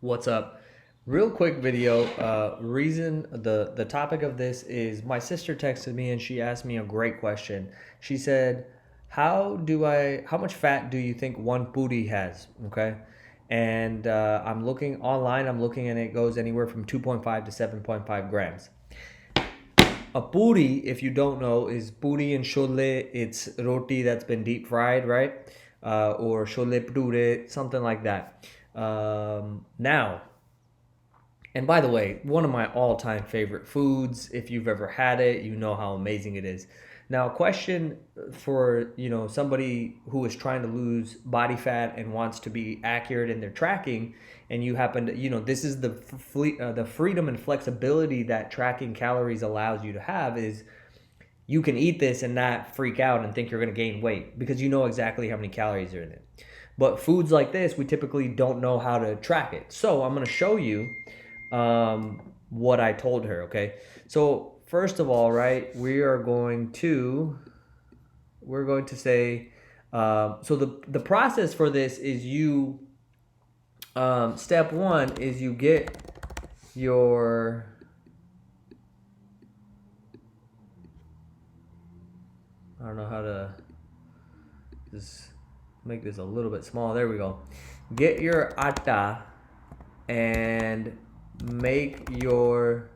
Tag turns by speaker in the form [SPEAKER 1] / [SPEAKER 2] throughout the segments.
[SPEAKER 1] What's up? Real quick video. Reason the topic of this is my sister texted me and she asked me a great question. She said, how much fat do you think one poori has?" Okay, and I'm looking online. I'm looking and it goes anywhere from 2.5 to 7.5 grams. A poori, if you don't know, is poori and sholey. It's roti that's been deep fried, right? Or sholey bhature, something like that. Now, and by the way, one of my all-time favorite foods. If you've ever had it, you know how amazing it is. Now, a question for somebody who is trying to lose body fat and wants to be accurate in their tracking, and you happen to this is the freedom and flexibility that tracking calories allows you to have is you can eat this and not freak out and think you're going to gain weight because you know exactly how many calories are in it. But foods like this, we typically don't know how to track it. So I'm going to show you what I told her. Okay. So first of all, right, we're going to say, so the process for this is step one is you get your, I don't know how to just make this a little bit small. There we go. Get your atta and make your,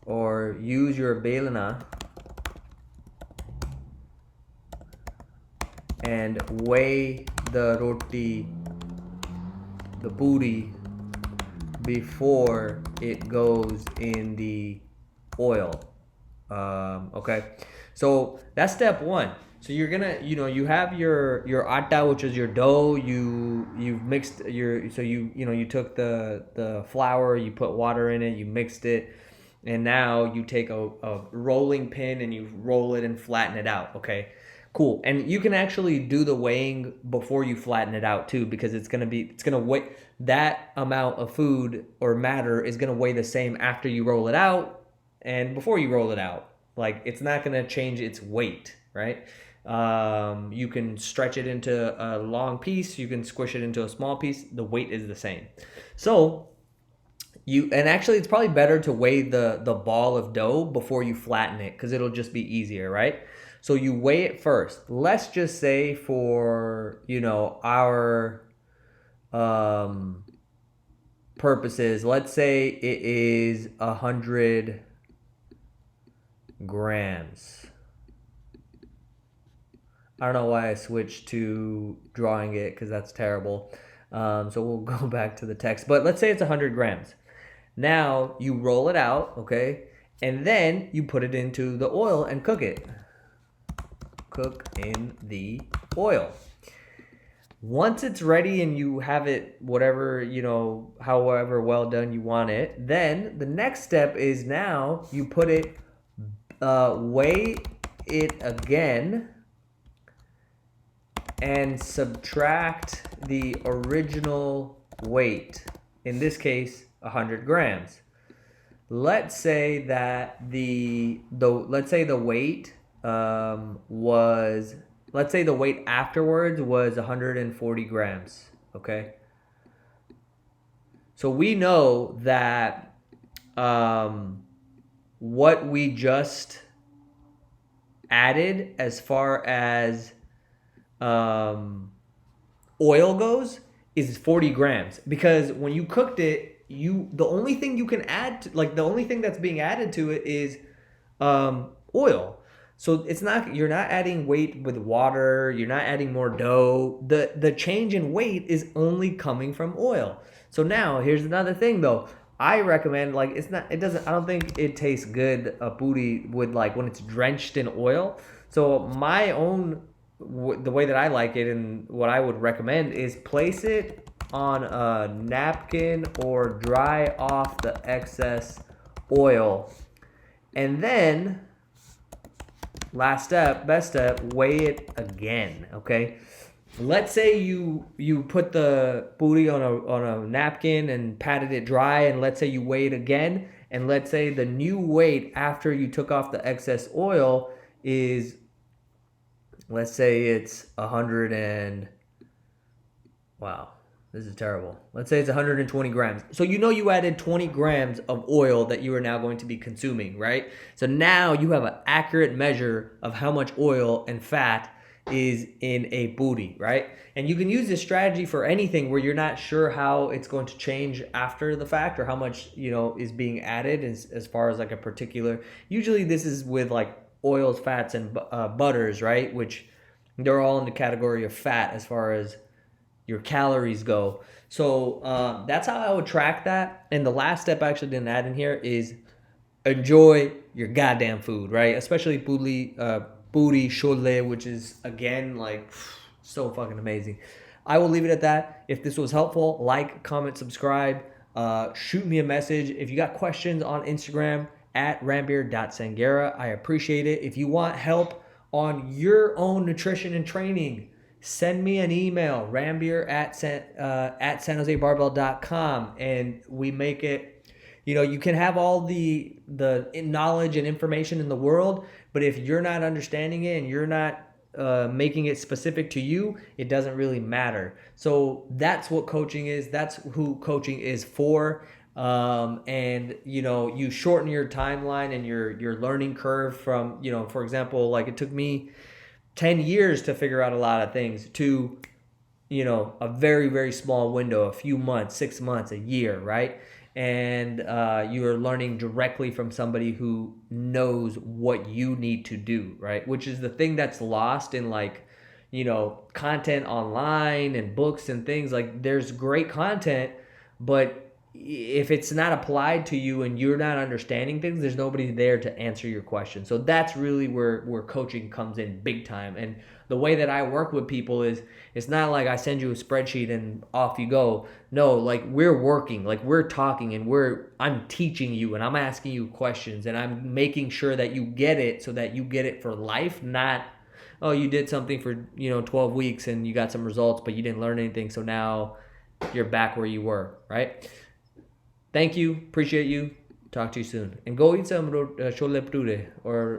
[SPEAKER 1] or use your belana and weigh the roti, the poori, before it goes in the oil. Okay, so that's step one. So you're gonna, you have your atta, which is your dough. You've mixed your, so you took the flour, you put water in it, you mixed it, and now you take a rolling pin and you roll it and flatten it out. Okay, cool. And you can actually do the weighing before you flatten it out too, because it's gonna weigh that amount of food or matter is gonna weigh the same after you roll it out and before you roll it out. Like, it's not going to change its weight, right? You can stretch it into a long piece. You can squish it into a small piece. The weight is the same. So and actually it's probably better to weigh the ball of dough before you flatten it because it'll just be easier, right? So you weigh it first. Let's just say for, our purposes, let's say it is 100 grams. I don't know why I switched to drawing it because that's terrible. So we'll go back to the text. But let's say it's 100 grams. Now you roll it out, okay? And then you put it into the oil and cook it. Cook in the oil. Once it's ready and you have it, whatever, however well done you want it, then the next step is now you put it, weigh it again and subtract the original weight. In this case, 100 grams. Let's say that let's say the weight let's say the weight afterwards was 140 grams. Okay. So we know that what we just added as far as oil goes is 40 grams, because when you cooked it, the only thing you can add to, the only thing that's being added to it is oil. So you're not adding weight with water, you're not adding more dough. The change in weight is only coming from oil. So now here's another thing though. I recommend, I don't think it tastes good, a poori, with when it's drenched in oil. So the way that I like it and what I would recommend is place it on a napkin or dry off the excess oil. And then last step, best step, weigh it again, okay? Let's say you put the poori on a napkin and patted it dry, and let's say you weigh it again, and let's say the new weight after you took off the excess oil is, let's say it's 100 and, wow, This is terrible. Let's say it's 120 grams. So you know you added 20 grams of oil that you are now going to be consuming, right? So now you have an accurate measure of how much oil and fat is in a poori, right? And you can use this strategy for anything where you're not sure how it's going to change after the fact or how much, is being added as far as like a particular. Usually this is with like oils, fats, and butters, right? Which they're all in the category of fat as far as your calories go. So that's how I would track that. And the last step I actually didn't add in here is enjoy your goddamn food, right? Especially poori, sholey, which is again like so fucking amazing. I will leave it at that. If this was helpful, like, comment, subscribe. Shoot me a message if you got questions on Instagram at rambeer.sangera. I appreciate it. If you want help on your own nutrition and training, send me an email, rambeer at sanjosebarbell.com, and we make it. You can have all the knowledge and information in the world, but if you're not understanding it and you're not making it specific to you, it doesn't really matter. So that's what coaching is. That's who coaching is for. And you shorten your timeline and your learning curve from, for example, like it took me 10 years to figure out a lot of things to, a very, very small window, a few months, 6 months, a year, right? And you are learning directly from somebody who knows what you need to do, right? Which is the thing that's lost in like, content online and books and things. Like there's great content, but if it's not applied to you and you're not understanding things, there's nobody there to answer your question. So that's really where coaching comes in big time. And the way that I work with people is it's not like I send you a spreadsheet and off you go. No, like we're working, like we're talking, and I'm teaching you and I'm asking you questions and I'm making sure that you get it so that you get it for life, not, oh, you did something for 12 weeks and you got some results but you didn't learn anything, so now you're back where you were, right? Thank you. Appreciate you. Talk to you soon. And go eat some chole bhature or